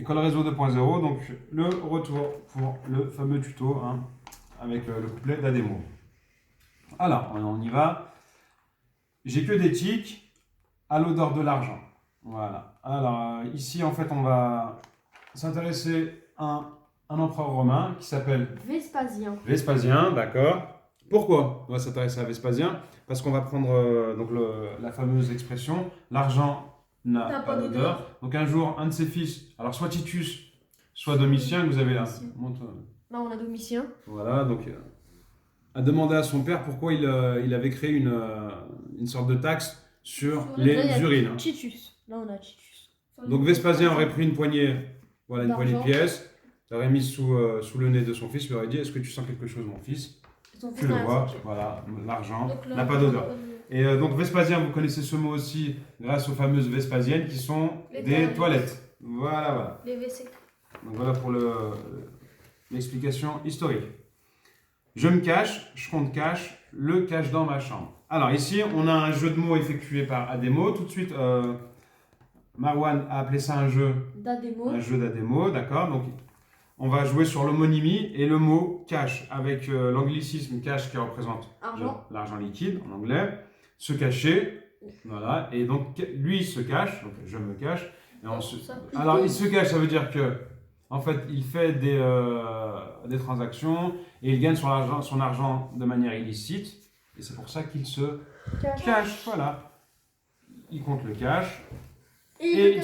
École Réseau 2.0, donc le retour pour le fameux tuto hein, avec le couplet d'Ademo. Alors, on y va. J'ai que des tics à l'odeur de l'argent. Voilà. Alors, ici, en fait, on va s'intéresser à un empereur romain qui s'appelle Vespasien. Vespasien, d'accord. Pourquoi on va s'intéresser à Vespasien? Parce qu'on va prendre donc la fameuse expression l'argent n'a pas d'odeur. Donc un jour, un de ses fils, alors soit Titus, soit Domitien, que vous avez là. Là, on a Domitien. Voilà, donc a demandé à son père pourquoi il avait créé une sorte de taxe sur les urines. Hein. Titus. Là, on a Titus. Donc Vespasien aurait pris une poignée de pièces, l'aurait mis sous le nez de son fils, lui aurait dit: est-ce que tu sens quelque chose, mon fils? Tu le vois, voilà, l'argent n'a pas d'odeur. Et donc Vespasien, vous connaissez ce mot aussi grâce aux fameuses Vespasiennes qui sont des toilettes. Voilà, voilà. Les WC. Donc voilà pour l'explication historique. Je me cache, je compte cache, le cache dans ma chambre. Alors ici, on a un jeu de mots effectué par Ademo. Tout de suite, Marwan a appelé ça un jeu d'Ademo, d'accord. Donc on va jouer sur l'homonymie et le mot cache, avec l'anglicisme cache qui représente l'argent liquide en anglais, se cacher, voilà, et donc lui il se cache, donc je me cache. Et alors il se cache, ça veut dire que en fait il fait des transactions et il gagne son argent de manière illicite, et c'est pour ça qu'il se cache, voilà. Il compte le cash. Et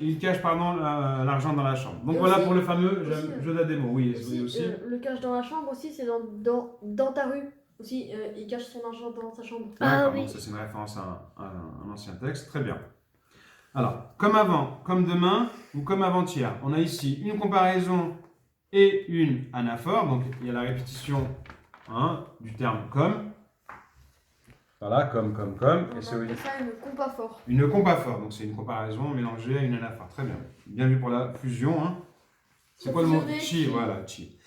il cache l'argent dans la chambre. Donc voilà pour le fameux jeu d'Ademo. Oui, aussi. Le cache dans la chambre aussi, c'est dans ta rue. Aussi, il cache son argent dans sa chambre. Ah oui. Ça c'est une référence à un ancien texte. Très bien. Alors, comme avant, comme demain ou comme avant-hier, on a ici une comparaison et une anaphore. Donc il y a la répétition du terme comme. Voilà, comme. Et c'est ça une compaphore. Une compaphore, donc c'est une comparaison mélangée à une anaphore. Très bien. Bien vu pour la fusion. Hein. C'est quoi le mot? Chi, voilà, chi.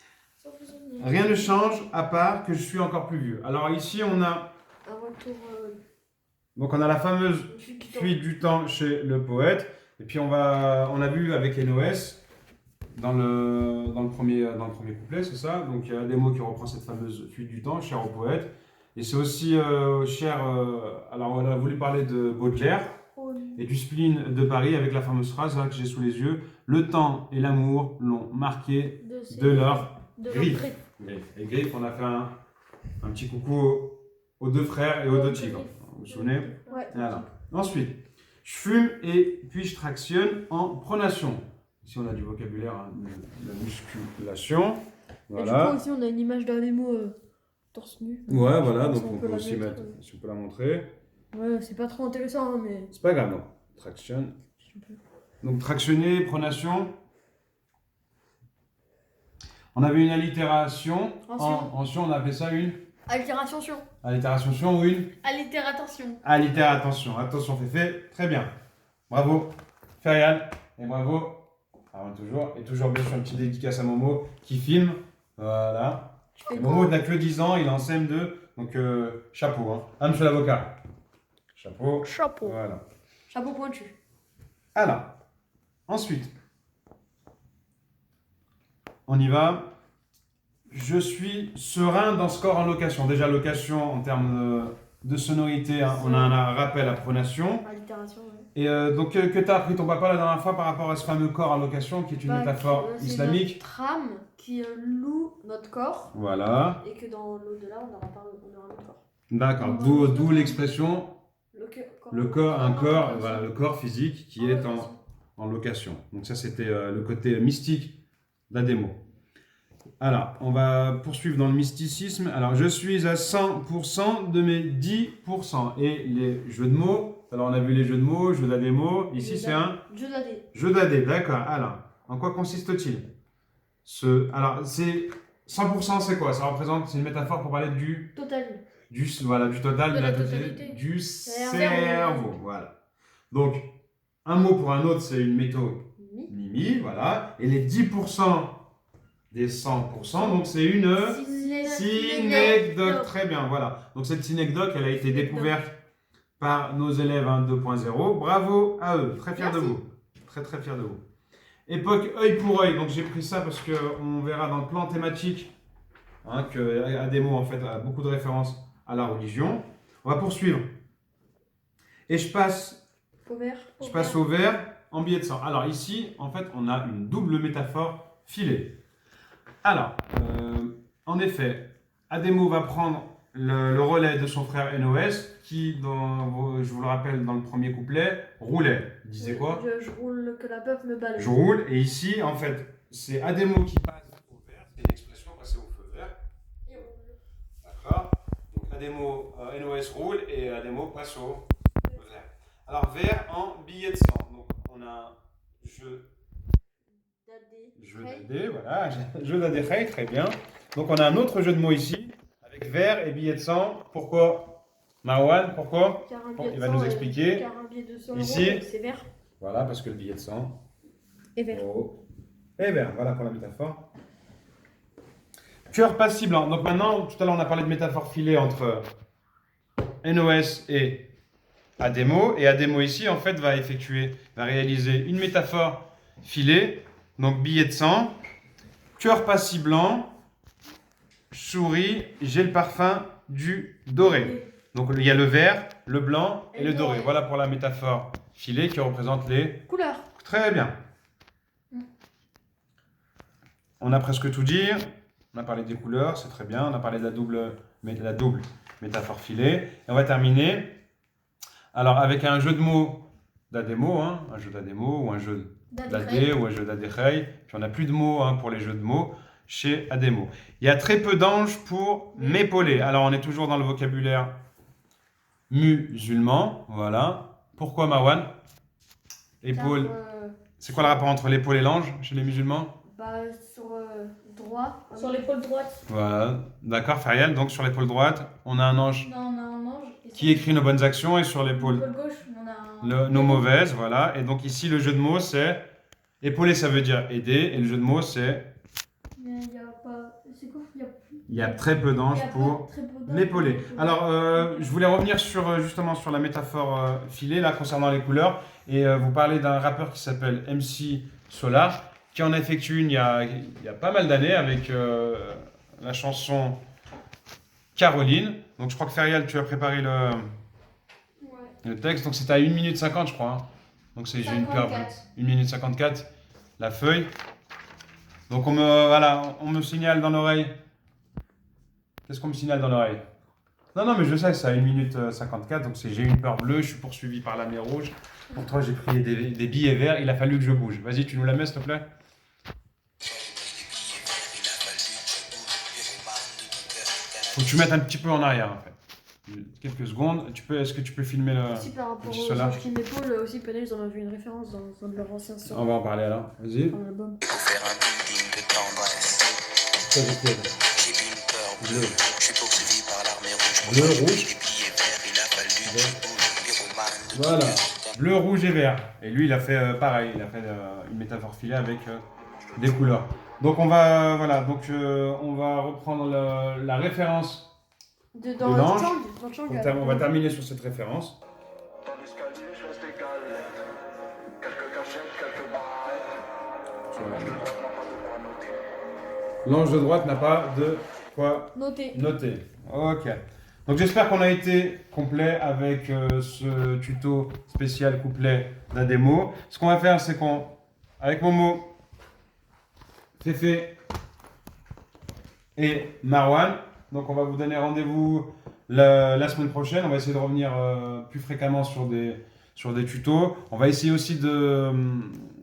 Rien ne change à part que je suis encore plus vieux. Alors ici, on a... Donc on a la fameuse fuite du temps chez le poète. Et puis on a vu avec NOS dans le premier couplet, c'est ça. Donc il y a des mots qui reprend cette fameuse fuite du temps, cher au poète. Et c'est aussi cher. Alors, on a voulu parler de Baudelaire et du spleen de Paris avec la fameuse phrase là, que j'ai sous les yeux: le temps et l'amour l'ont marqué de leurs griffes. Les griffes, on a fait un petit coucou aux deux frères et aux deux tigres. Vous vous souvenez? Ouais. Voilà. Ensuite, je fume et puis je tractionne en pronation. Ici, on a du vocabulaire, la musculation. Voilà. Et du coup, aussi, on a une image d'Ademo. Torse nu. Ouais, voilà, donc on peut aussi mettre, si on peut la montrer. Ouais, c'est pas trop intéressant, mais... C'est pas grave, non. Traction. Donc tractionner, pronation. On avait une allitération. On appelait ça une... Allitération. Allitération ou une... Allitération. Allitération. Attention, Féfé. Très bien. Bravo, Ferial. Et bravo. Toujours. Et toujours bien sûr une petite dédicace à Momo qui filme. Voilà. Momo n'a que 10 ans, il est en CM2, donc chapeau. Hein, monsieur l'avocat. Chapeau. Voilà. Chapeau pointu. Alors, ensuite, on y va. Je suis serein dans ce corps en location. Déjà, location en termes de sonorité, hein, on a un rappel à pronation. Allitération, ouais. Et donc, que t'as appris ton papa la dernière fois par rapport à ce fameux corps en location qui est une métaphore islamique? C'est notre trame qui loue notre corps. Voilà. Et que dans l'au-delà, on aura notre corps. D'accord. D'où l'expression le corps physique qui est en location. Donc ça, c'était le côté mystique d'Ademo. Alors, on va poursuivre dans le mysticisme. Alors, je suis à 100% de mes 10%. Et les jeux de mots. Alors, on a vu les jeux de mots, jeux d'Ademo. Ici, c'est un jeu d'Adé. D'accord. Alors, en quoi consiste-t-il? Alors, c'est 100%, c'est quoi? Ça représente, c'est une métaphore pour parler du total. Du total, de la totalité, du cerveau. Voilà. Donc, un mot pour un autre, c'est une métonymie, voilà. Et les 10% des 100%, donc c'est une synecdoque. Très bien, voilà. Donc, cette synecdoque, elle a été découverte par nos élèves 2.0. Bravo à eux. Très fiers de vous. Très, très fiers de vous. Époque œil pour œil, donc j'ai pris ça parce qu'on verra dans le plan thématique que Ademo en fait a beaucoup de références à la religion. On va poursuivre. Et je passe au vert en billet de sang. Alors ici, en fait, on a une double métaphore filée. Alors, en effet, Ademo va prendre le relais de son frère NOS qui, je vous le rappelle, dans le premier couplet, roulait. Il disait quoi? Je roule que la peuple me balaye. Je roule, et ici, en fait, c'est Ademo qui passe au vert, c'est l'expression passer au feu vert. Et roule. D'accord. Donc Ademo, NOS roule et Ademo passe au vert. Alors vert en billet de sang. Donc on a jeu d'adé, voilà, jeu d'adé, très bien. Donc on a un autre jeu de mots ici, avec vert et billet de sang. Pourquoi Marwan, pourquoi? Il va nous expliquer. Car un billet de 100 ici, euros, c'est vert. Voilà, parce que le billet de sang Et vert. Oh. Et vert, voilà pour la métaphore. Cœur pas si blanc. Donc maintenant, tout à l'heure on a parlé de métaphore filée entre NOS et Ademo. Et Ademo ici, en fait, va réaliser une métaphore filée. Donc billet de sang, cœur pas si blanc, souris, j'ai le parfum du doré. Donc il y a le vert, le blanc et le doré. Voilà pour la métaphore filée qui représente les couleurs. Très bien. On a presque tout dit. On a parlé des couleurs, c'est très bien. On a parlé de la double métaphore filée. Et on va terminer alors avec un jeu de mots d'Ademo, un jeu d'Ademo ou un jeu d'Adé ou un jeu d'Adéchei. Puis on n'a plus de mots pour les jeux de mots chez Ademo. Il y a très peu d'anges pour m'épauler. Alors on est toujours dans le vocabulaire musulman. Voilà. Pourquoi Marwan? Épaule. C'est quoi le rapport entre l'épaule et l'ange chez les musulmans? Sur droit. Sur l'épaule droite. Voilà, d'accord, Fariel. Donc sur l'épaule droite, on a un ange, non, on a un ange qui écrit nos bonnes actions, et sur l'épaule gauche, on a nos mauvaises. Voilà. Et donc ici, le jeu de mots, c'est épauler, ça veut dire aider, et le jeu de mots, c'est. Mais il n'y a pas. C'est quoi? Il y a très peu d'anges pour m'épauler. Alors, je voulais revenir justement sur la métaphore filée là concernant les couleurs, et vous parler d'un rappeur qui s'appelle MC Solar, qui en a effectué une il y a pas mal d'années avec la chanson Caroline. Donc je crois que Ferial, tu as préparé le texte. Donc c'était à 1 minute 50 je crois. Donc j'ai une peur. 1 minute 54 la feuille. Donc on me signale dans l'oreille. Qu'est-ce qu'on me signale dans l'oreille? Non, mais je sais, c'est à 1 minute 54, donc j'ai une peur bleue, je suis poursuivi par la mer rouge. Pour toi, j'ai pris des billets verts, il a fallu que je bouge. Vas-y, tu nous la mets, s'il te plaît? Faut que tu mettes un petit peu en arrière, en fait. Quelques secondes. Est-ce que tu peux filmer le aussi par rapport petit au Solar? film Épaule, aussi Penel, ils en ont vu une référence dans un de leurs anciens sons. On va en parler alors. Vas-y. Dans l'album. Faire un building de tendresse. J'ai vu une peur bleue. Je suis poursuivi par l'armée rouge. Bleu, rouge. Des billets verts, il a fallu que je bouge. Pyromane de Voilà. Bleu, rouge et vert. Et lui, il a fait pareil. Il a fait une métaphore filée avec des couleurs. Donc on va reprendre la référence Dans l'ange. Chang. On va terminer sur cette référence. L'ange de droite n'a pas de quoi noter. Ok. Donc j'espère qu'on a été complet avec ce tuto spécial couplet d'Ademo. Ce qu'on va faire, c'est avec Momo, Féfé et Marwan, donc on va vous donner rendez-vous la semaine prochaine. On va essayer de revenir plus fréquemment sur des tutos. On va essayer aussi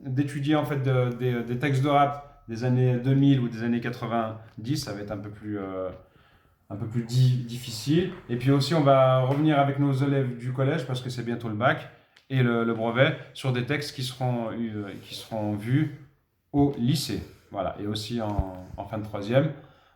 d'étudier en fait des textes de rap des années 2000 ou des années 90. Ça va être un peu plus difficile. Et puis aussi, on va revenir avec nos élèves du collège, parce que c'est bientôt le bac et le brevet, sur des textes qui seront vus au lycée. Voilà, et aussi en fin de troisième.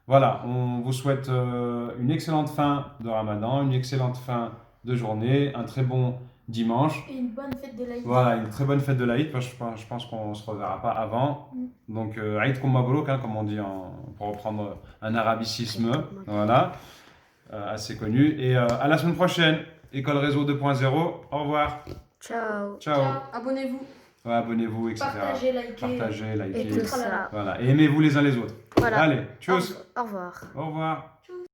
Voilà, on vous souhaite une excellente fin de Ramadan, une excellente fin de journée, un très bon dimanche. Et une bonne fête de l'Aïd. Voilà, une très bonne fête de l'Aïd, parce que je pense qu'on ne se reverra pas avant. Donc, Aïd Koum Mabrouk, comme on dit, pour reprendre un arabicisme, voilà, assez connu. Et à la semaine prochaine, École Réseau 2.0. Au revoir. Ciao. Ciao. Abonnez-vous. abonnez-vous, etc. Partagez, likez. Partagez, Et likez. tout ça. Voilà. Et aimez-vous les uns les autres. Voilà. Allez, tchuss. Au revoir. Au revoir.